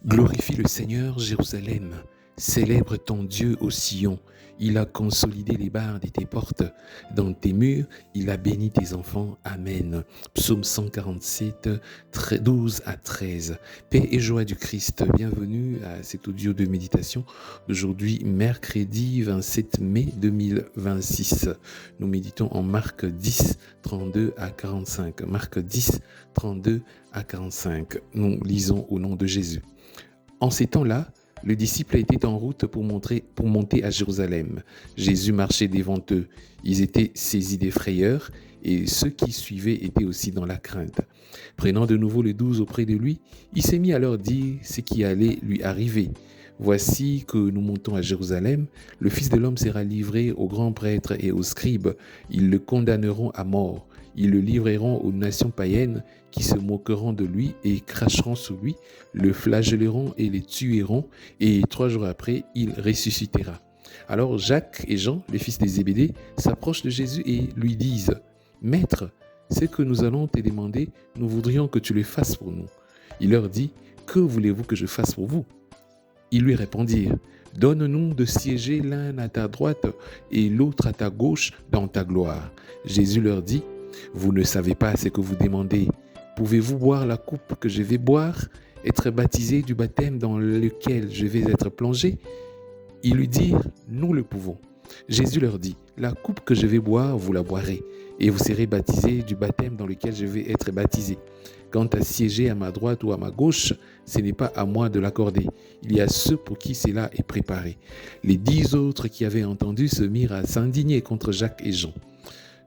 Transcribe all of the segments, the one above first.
Glorifie le Seigneur, Jérusalem. Célèbre ton Dieu au Sion. Il a consolidé les barres de tes portes. Dans tes murs, il a béni tes enfants. Amen. Psaume 147, 12 à 13. Paix et joie du Christ. Bienvenue à cet audio de méditation. Aujourd'hui, mercredi 27 mai 2026. Nous méditons en Marc 10, 32 à 45. Marc 10, 32 à 45. Nous lisons au nom de Jésus. En ces temps-là, le disciple était en route pour monter à Jérusalem. Jésus marchait devant eux. Ils étaient saisis des frayeurs et ceux qui suivaient étaient aussi dans la crainte. Prenant de nouveau les 12 auprès de lui, il s'est mis à leur dire ce qui allait lui arriver. Voici que nous montons à Jérusalem. Le Fils de l'homme sera livré aux grands prêtres et aux scribes. Ils le condamneront à mort. Ils le livreront aux nations païennes qui se moqueront de lui et cracheront sur lui, le flagelleront et les tueront, et 3 jours après, il ressuscitera. Alors Jacques et Jean, les fils de Zébédée, s'approchent de Jésus et lui disent « Maître, ce que nous allons te demander, nous voudrions que tu le fasses pour nous. » Il leur dit « Que voulez-vous que je fasse pour vous ?» Ils lui répondirent « Donne-nous de siéger l'un à ta droite et l'autre à ta gauche dans ta gloire. » Jésus leur dit « Vous ne savez pas ce que vous demandez. Pouvez-vous boire la coupe que je vais boire, être baptisé du baptême dans lequel je vais être plongé ?» Ils lui dirent « Nous le pouvons. » Jésus leur dit « La coupe que je vais boire, vous la boirez, et vous serez baptisés du baptême dans lequel je vais être baptisé. Quant à siéger à ma droite ou à ma gauche, ce n'est pas à moi de l'accorder. Il y a ceux pour qui cela est préparé. » Les 10 autres qui avaient entendu se mirent à s'indigner contre Jacques et Jean.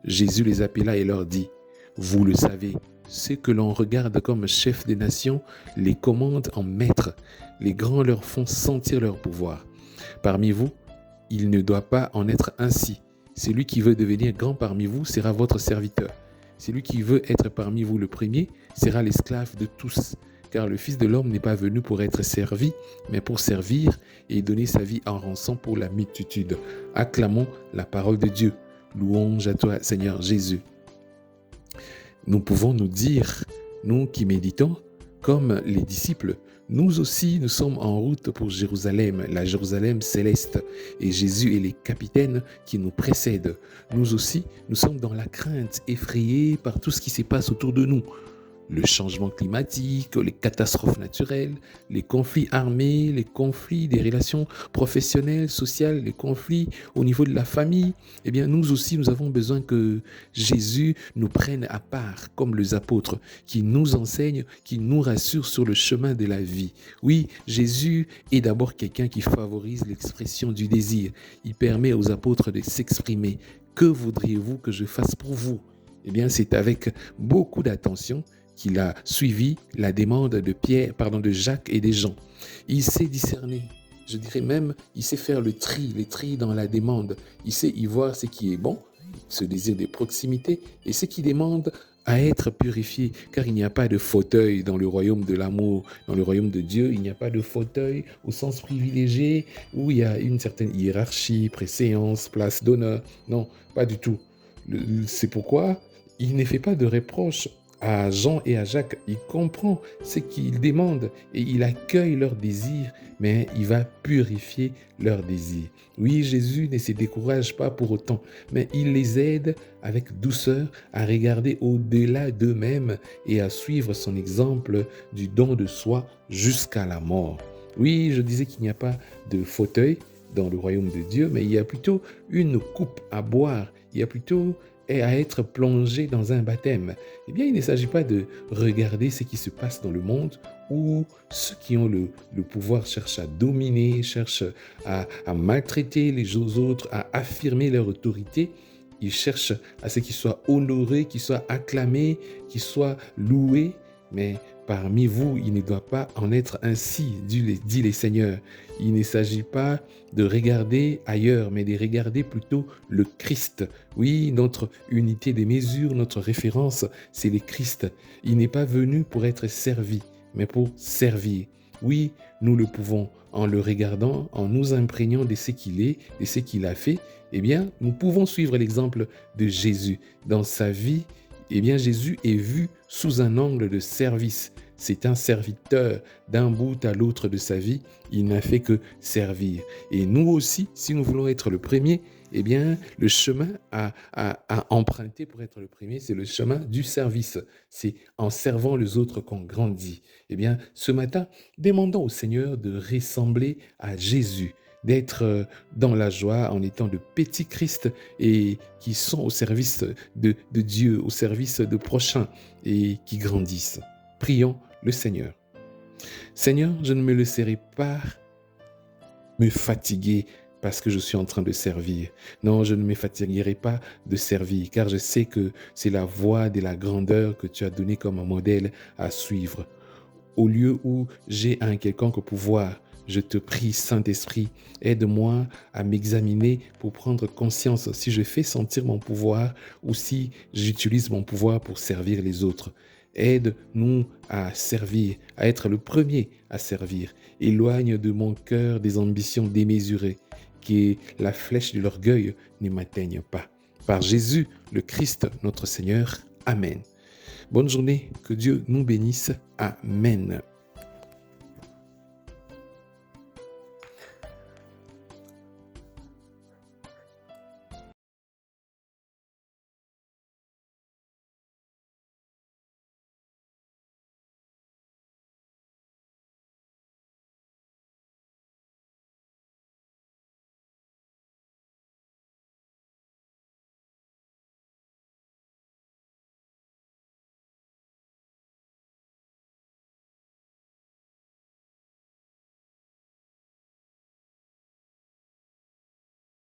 Jésus les appela et leur dit « Vous le savez, ceux que l'on regarde comme chefs des nations les commandent en maîtres. Les grands leur font sentir leur pouvoir. Parmi vous, il ne doit pas en être ainsi. Celui qui veut devenir grand parmi vous sera votre serviteur. Celui qui veut être parmi vous le premier sera l'esclave de tous. Car le Fils de l'homme n'est pas venu pour être servi, mais pour servir et donner sa vie en rançon pour la multitude. Acclamons la parole de Dieu. Louange à toi, Seigneur Jésus. Nous pouvons nous dire, nous qui méditons, comme les disciples, nous aussi, nous sommes en route pour Jérusalem, la Jérusalem céleste, et Jésus est les capitaines qui nous précèdent. Nous aussi, nous sommes dans la crainte, effrayés par tout ce qui se passe autour de nous. Le changement climatique, les catastrophes naturelles, les conflits armés, les conflits des relations professionnelles, sociales, les conflits au niveau de la famille. Eh bien, nous aussi, nous avons besoin que Jésus nous prenne à part, comme les apôtres, qui nous enseignent, qui nous rassurent sur le chemin de la vie. Oui, Jésus est d'abord quelqu'un qui favorise l'expression du désir. Il permet aux apôtres de s'exprimer. Que voudriez-vous que je fasse pour vous ? Eh bien, c'est avec beaucoup d'attention qu'il a suivi la demande de Jacques et des Jean. Il sait discerner, je dirais même, il sait faire le tri dans la demande. Il sait y voir ce qui est bon, ce désir de proximité, et ce qui demande à être purifié, car il n'y a pas de fauteuil dans le royaume de l'amour, dans le royaume de Dieu, il n'y a pas de fauteuil au sens privilégié, où il y a une certaine hiérarchie, préséance, place d'honneur. Non, pas du tout. C'est pourquoi il ne fait pas de reproches à Jean et à Jacques. Il comprend ce qu'ils demandent et il accueille leurs désirs, mais il va purifier leurs désirs. Oui, Jésus ne se décourage pas pour autant, mais il les aide avec douceur à regarder au-delà d'eux-mêmes et à suivre son exemple du don de soi jusqu'à la mort. Oui, je disais qu'il n'y a pas de fauteuil dans le royaume de Dieu, mais il y a plutôt une coupe à boire. Il y a plutôt à être plongé dans un baptême. Eh bien, il ne s'agit pas de regarder ce qui se passe dans le monde où ceux qui ont le pouvoir cherchent à dominer, cherchent à maltraiter les autres, à affirmer leur autorité. Ils cherchent à ce qu'ils soient honorés, qu'ils soient acclamés, qu'ils soient loués. Mais parmi vous, il ne doit pas en être ainsi, dit les Seigneurs. Il ne s'agit pas de regarder ailleurs, mais de regarder plutôt le Christ. Oui, notre unité des mesures, notre référence, c'est le Christ. Il n'est pas venu pour être servi, mais pour servir. Oui, nous le pouvons en le regardant, en nous imprégnant de ce qu'il est, de ce qu'il a fait. Eh bien, nous pouvons suivre l'exemple de Jésus. Dans sa vie, eh bien, Jésus est vu sous un angle de service. c'est un serviteur. D'un bout à l'autre de sa vie, il n'a fait que servir. Et nous aussi, si nous voulons être le premier, eh bien, le chemin à emprunter pour être le premier, c'est le chemin du service. C'est en servant les autres qu'on grandit. Eh bien, ce matin, demandons au Seigneur de ressembler à Jésus, d'être dans la joie en étant de petits Christ et qui sont au service de Dieu, au service de prochains et qui grandissent. Prions le Seigneur. Seigneur, je ne me laisserai pas me fatiguer parce que je suis en train de servir. Non, je ne me fatiguerai pas de servir, car je sais que c'est la voie de la grandeur que tu as donnée comme un modèle à suivre. Au lieu où j'ai un quelconque pouvoir, je te prie, Saint-Esprit, aide-moi à m'examiner pour prendre conscience si je fais sentir mon pouvoir ou si j'utilise mon pouvoir pour servir les autres. Aide-nous à servir, à être le premier à servir. Éloigne de mon cœur des ambitions démesurées, que la flèche de l'orgueil ne m'atteigne pas. Par Jésus, le Christ, notre Seigneur. Amen. Bonne journée, que Dieu nous bénisse. Amen.